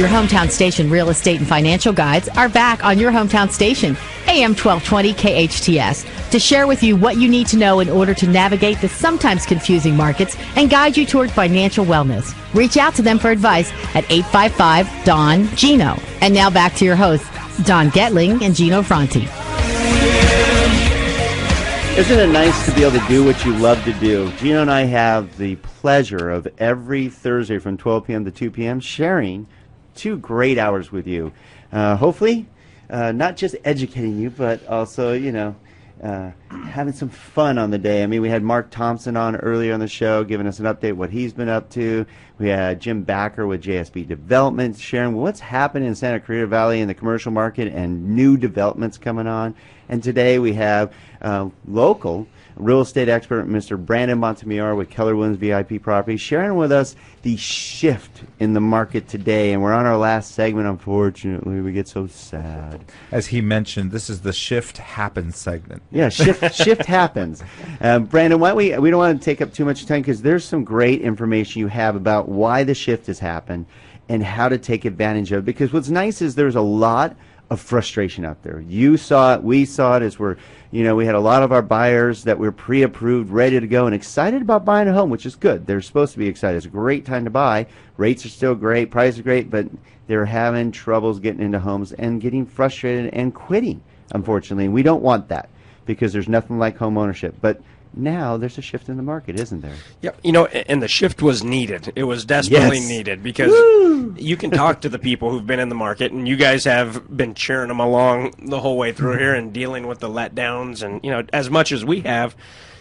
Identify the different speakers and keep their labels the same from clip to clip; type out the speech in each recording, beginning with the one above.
Speaker 1: Your hometown station real estate and financial guides are back on your hometown station, AM 1220 KHTS, to share with you what you need to know in order to navigate the sometimes confusing markets and guide you toward financial wellness. Reach out to them for advice at 855-DON-GINO. And now back to your hosts, Don Getling and Gino Franti.
Speaker 2: Isn't it nice to be able to do what you love to do? Gino and I have the pleasure of every Thursday from 12 p.m. to 2 p.m. sharing 2 great hours with you. Hopefully, not just educating you, but also, having some fun on the day. I mean, we had Mark Thompson on earlier on the show giving us an update what he's been up to. We had Jim Backer with JSB Development sharing what's happening in Santa Clarita Valley in the commercial market and new developments coming on. And today we have local real estate expert Mr. Brandon Montemeyer with Keller Williams VIP Properties sharing with us the shift in the market today. And we're on our last segment, unfortunately. We get so sad.
Speaker 3: As he mentioned, this is the Shift Happens segment.
Speaker 2: Yeah, shift happens. Brandon, why we don't want to take up too much time because there's some great information you have about why the shift has happened and how to take advantage of it. Because what's nice is there's a lot of frustration out there. You saw it, we saw it, as we had a lot of our buyers that were pre-approved, ready to go, and excited about buying a home, which is good. They're supposed to be excited. It's a great time to buy. Rates are still great, prices are great, but they're having troubles getting into homes and getting frustrated and quitting, unfortunately. And we don't want that because there's nothing like home ownership. But now there's a shift in the market, isn't there?
Speaker 4: Yeah, and the shift was needed. It was desperately needed because you can talk to the people who've been in the market, and you guys have been cheering them along the whole way through here and dealing with the letdowns and, as much as we have,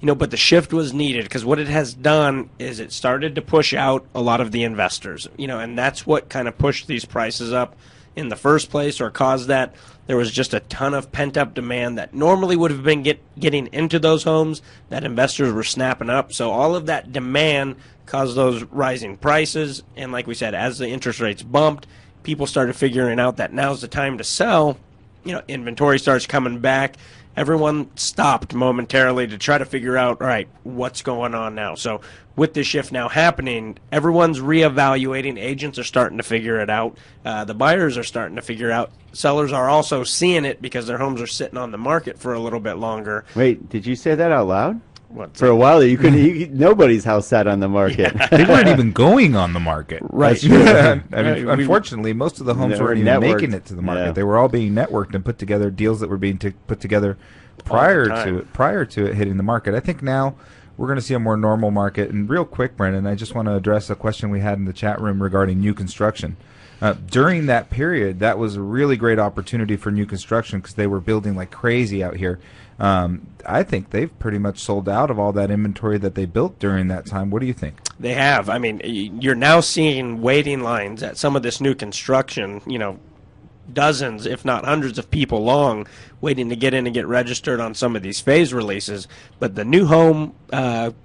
Speaker 4: but the shift was needed because what it has done is it started to push out a lot of the investors, and that's what kind of pushed these prices up in the first place or caused that. There was just a ton of pent-up demand that normally would have been getting into those homes that investors were snapping up. So all of that demand caused those rising prices. And like we said, as the interest rates bumped, people started figuring out that now's the time to sell. Inventory starts coming back. Everyone stopped momentarily to try to figure out, all right, what's going on now? So with this shift now happening, everyone's reevaluating. Agents are starting to figure it out. The buyers are starting to figure out. Sellers are also seeing it because their homes are sitting on the market for a little bit longer.
Speaker 2: Wait, did you say that out loud?
Speaker 4: What?
Speaker 2: For a while, you couldn't. Nobody's house sat on the market.
Speaker 3: Yeah. They weren't even going on the market.
Speaker 4: Right.
Speaker 3: Unfortunately, most of the homes weren't even making it to the market. Yeah. They were all being networked and put together, deals that were being put together prior to it hitting the market. I think now we're going to see a more normal market. And real quick, Brendan, I just want to address a question we had in the chat room regarding new construction. During that period, that was a really great opportunity for new construction because they were building like crazy out here. I think they've pretty much sold out of all that inventory that they built during that time. What do you think?
Speaker 4: They have. I mean, you're now seeing waiting lines at some of this new construction, dozens, if not hundreds of people long waiting to get in and get registered on some of these phase releases. But the new home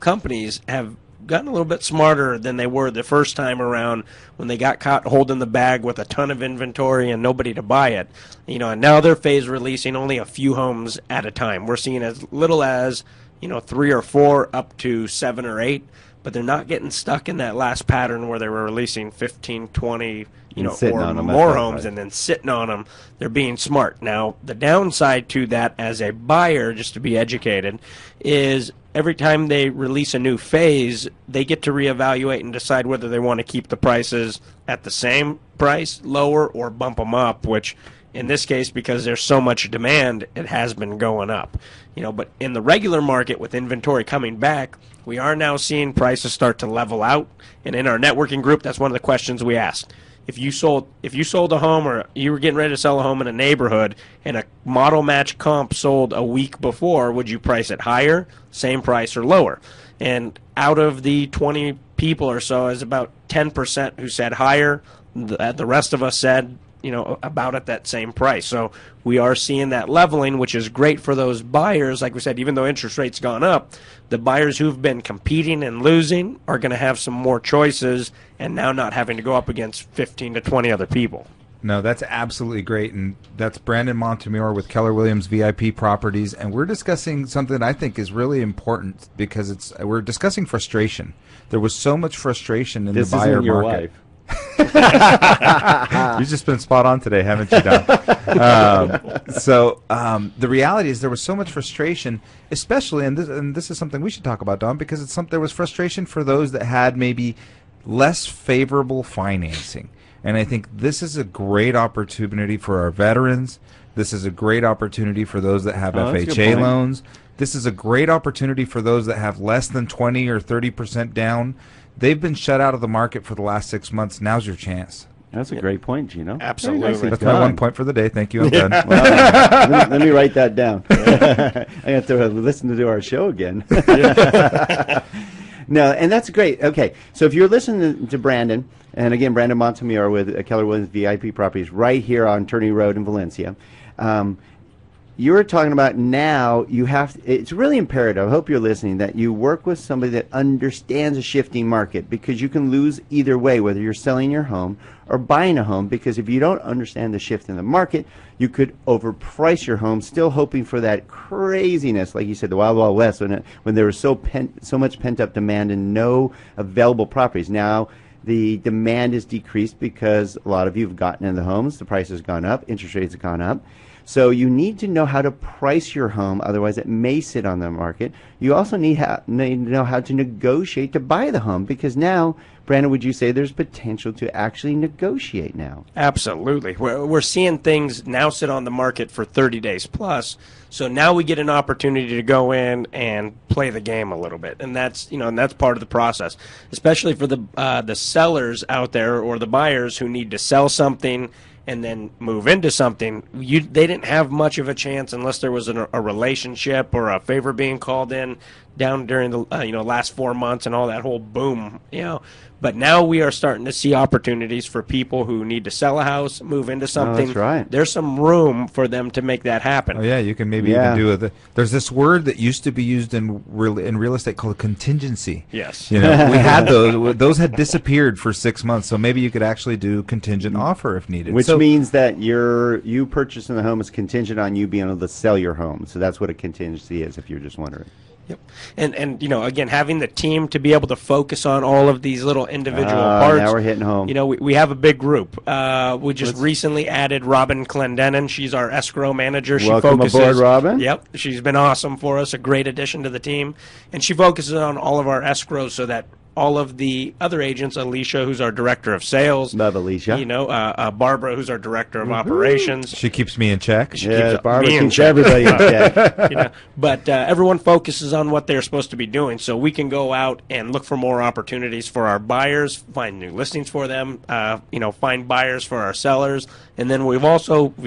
Speaker 4: companies have gotten a little bit smarter than they were the first time around when they got caught holding the bag with a ton of inventory and nobody to buy it. And now they're phase releasing only a few homes at a time. We're seeing as little as 3 or 4 up to 7 or 8, but they're not getting stuck in that last pattern where they were releasing 15, 20 or more homes and then sitting on them. They're being smart. Now, the downside to that as a buyer, just to be educated, is every time they release a new phase, they get to reevaluate and decide whether they want to keep the prices at the same price, lower, or bump them up, which in this case, because there's so much demand, it has been going up. But in the regular market with inventory coming back, we are now seeing prices start to level out. And in our networking group, that's one of the questions we asked. If you sold a home or you were getting ready to sell a home in a neighborhood and a model match comp sold a week before, would you price it higher, same price, or lower? And out of the 20 people or so, is about 10% who said higher. The rest of us said, about at that same price. So we are seeing that leveling, which is great for those buyers. Like we said, even though interest rates gone up, the buyers who've been competing and losing are going to have some more choices and now not having to go up against 15 to 20 other people.
Speaker 3: No, that's absolutely great. And that's Brandon Montemeyer with Keller Williams VIP Properties. And we're discussing something that I think is really important because we're discussing frustration. There was so much frustration in the buyer market.
Speaker 2: Wife.
Speaker 3: You've just been spot on today, haven't you, Don? The reality is there was so much frustration, especially, and this is something we should talk about, Don, because there was frustration for those that had maybe less favorable financing. And I think this is a great opportunity for our veterans. This is a great opportunity for those that have FHA loans. This is a great opportunity for those that have less than 20 or 30% down. They've been shut out of the market for the last 6 months. Now's your chance.
Speaker 2: That's a great point, Gino.
Speaker 4: Absolutely.
Speaker 3: That's my 1 point for the day. Thank you. I'm done.
Speaker 2: Well, let me write that down. I have to listen to our show again. No, and that's great. Okay, so if you're listening to Brandon, and again, Brandon Montemeyer with Keller Williams VIP Properties right here on Turney Road in Valencia, you're talking about now it's really imperative, I hope you're listening, that you work with somebody that understands a shifting market, because you can lose either way, whether you're selling your home or buying a home, because if you don't understand the shift in the market, you could overprice your home, still hoping for that craziness, like you said, the Wild Wild West, when there was so much pent-up demand and no available properties. Now the demand is decreased because a lot of you have gotten in the homes, the price has gone up, interest rates have gone up. So you need to know how to price your home, otherwise it may sit on the market. You also need to know how to negotiate to buy the home, because now, Brandon, would you say there's potential to actually negotiate now?
Speaker 4: Absolutely. We're seeing things now sit on the market for 30 days plus. So now we get an opportunity to go in and play the game a little bit, and that's part of the process, especially for the sellers out there or the buyers who need to sell something and then move into something. They didn't have much of a chance unless there was a relationship or a favor being called in down during the last 4 months and all that whole boom. But now we are starting to see opportunities for people who need to sell a house, move into something.
Speaker 2: That's right.
Speaker 4: There's some room for them to make that happen.
Speaker 3: Oh yeah, you can maybe even do there's this word that used to be used in real estate called contingency.
Speaker 4: Yes.
Speaker 3: We had those. Those had disappeared for 6 months, so maybe you could actually do contingent offer if needed.
Speaker 2: Which means that you purchasing the home is contingent on you being able to sell your home. So that's what a contingency is, if you're just wondering.
Speaker 4: Yep. And again, having the team to be able to focus on all of these little individual parts.
Speaker 2: Now we're hitting home.
Speaker 4: We have a big group. We just recently added Robin Clendenin. She's our escrow manager.
Speaker 2: Welcome aboard, Robin.
Speaker 4: Yep. She's been awesome for us, a great addition to the team. And she focuses on all of our escrows so that all of the other agents, Alicia, who's our director of sales.
Speaker 2: Love Alicia.
Speaker 4: Barbara, who's our director of operations.
Speaker 3: She keeps me in check.
Speaker 2: Barbara keeps everybody in check.
Speaker 4: But everyone focuses on what they're supposed to be doing, so we can go out and look for more opportunities for our buyers, find new listings for them, find buyers for our sellers. And then we've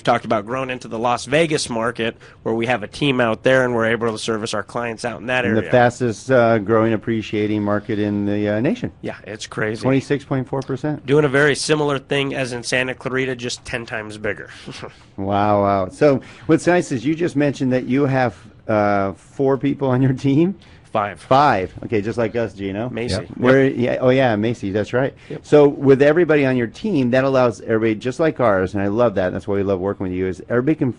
Speaker 4: talked about growing into the Las Vegas market, where we have a team out there and we're able to service our clients out in that area.
Speaker 2: The fastest growing appreciating market in the nation.
Speaker 4: Yeah, it's crazy.
Speaker 2: 26.4%.
Speaker 4: Doing a very similar thing as in Santa Clarita, just 10 times bigger.
Speaker 2: Wow. So what's nice is you just mentioned that you have 4 people on your team.
Speaker 4: 5.
Speaker 2: 5. Okay, just like us, Gino.
Speaker 4: Macy.
Speaker 2: Yep. Macy, that's right. Yep. So with everybody on your team, that allows everybody, just like ours, and I love that, that's why we love working with you, is everybody can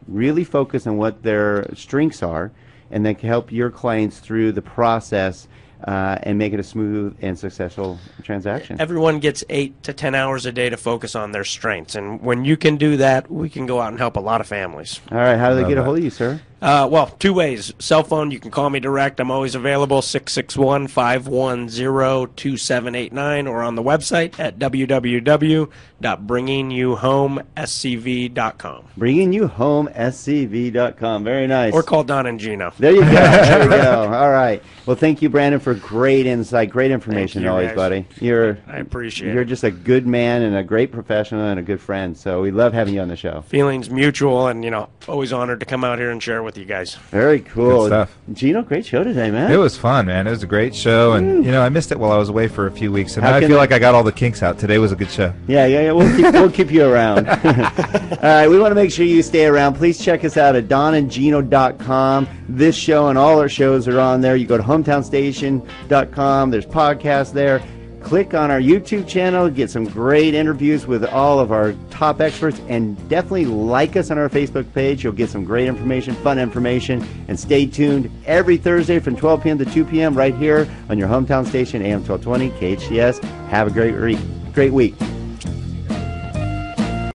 Speaker 2: really focus on what their strengths are, and they can help your clients through the process and make it a smooth and successful transaction.
Speaker 4: Everyone gets 8 to 10 hours a day to focus on their strengths, and when you can do that, we can go out and help a lot of families.
Speaker 2: All right, how do they get a hold of you, sir?
Speaker 4: 2 ways. Cell phone, you can call me direct. I'm always available, 661-510-2789, or on the website at www.bringingyouhomescv.com.
Speaker 2: Bringingyouhomescv.com. Very nice.
Speaker 4: Or call Don and Gino.
Speaker 2: There you go. There you go. All right. Well, thank you, Brandon, for great insight, great information always, buddy.
Speaker 4: I appreciate it.
Speaker 2: You're just a good man and a great professional and a good friend, so we love having you on the show.
Speaker 4: Feelings mutual, and, always honored to come out here and share with you guys.
Speaker 2: Very cool.
Speaker 3: Good stuff.
Speaker 2: Gino, great show today, man.
Speaker 3: It was fun, man. It was a great show, and I missed it while I was away for a few weeks, and now I feel like I got all the kinks out. Today was a good show.
Speaker 2: Yeah. We'll keep you around. All right, we want to make sure you stay around. Please check us out at donandgino.com. This show and all our shows are on there. You go to hometownstation.com. There's podcasts there. Click on our YouTube channel, get some great interviews with all of our top experts, and definitely like us on our Facebook page. You'll get some great information, fun information, and stay tuned every Thursday from 12 p.m. to 2 p.m. right here on your hometown station, AM 1220 KHTS. Have a great week. Great week.